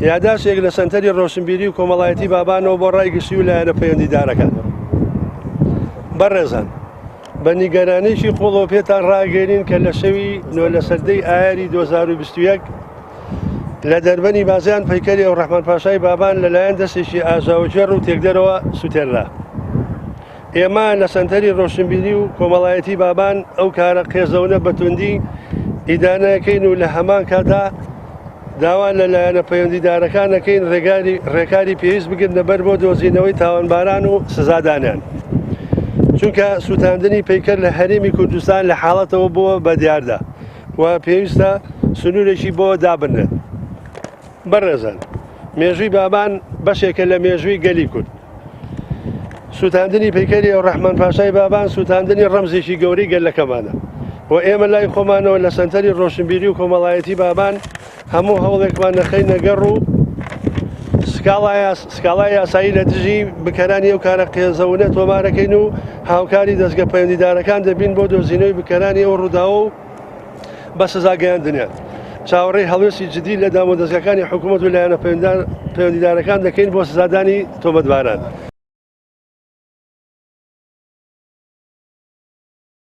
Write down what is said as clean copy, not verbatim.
یاداشێک لە سەنتەری ڕۆشنبیری و کۆمەڵایەتی بابانەوە بۆ ڕایگەشتی و لایەنە پەیوەندیدارەکان. بەڕێزان، بە نیگەرانیشی قوڵەوە پێتان ڕاگەیەنین کە لە شەوی نۆ لە سەردەی ئایاری 2021 لە دەربەنی بازیان پەیکەری ئەوڕەحمان پاشای بابان لەلایەن دەستێکی ئاژاوجێڕ و تێکدەرەوە سوتێررا. ئێمە لە سەنتەری ڕۆشنبیری و کۆمەڵایەتی بابان ئەو کارە قێزەونە بەتوندی ئیدانەکەین و لە هەمان کاتا داوان لە لایەنە پەیوەندیدارەکانەکەین ڕێکاری پێویست بگرن لەبەر بۆ دۆزینەوەی تاوانباران و سزادانیان. چونکە سوتاندنی پەیکەر لە هەرێمی کوردستان لە حاڵەتەوە بووە بە دیاردا و پێویستە سنوورێکی بۆ دابنێت. بەڕێزان، مێژووی بابان بەشێکە لە مێژووی گەلی کورد. سوتاندنی پەیکەری ئەوڕەحمان پاشای بابان سوتاندنی ڕەمزێکی گەورەی گەلەکەمانە و ئێمە لای خۆمانەوە لە سەنتەری ڕۆشنبیری و کۆمەڵایەتی بابان هەموو هەوڵێکمان نەخەینە گەڕ و سکاڵای یاسایی لە دژی بکەرانی ئەو کارە قێزەونە تۆمارەکەین و هاوکاری دەستگە پەیوەندیدارەکان دەبین بۆ دۆزینەوەی بکەرانی ئەو ڕووداوە و بە سزاگەیاندنیان. چاوەڕێی هەڵوێستی جدی لە دامۆ دەستگەکانی حکوومەت و لایەنە پەیوەندیدارەکان دەکەین بۆ سزادانی تۆمەتباران.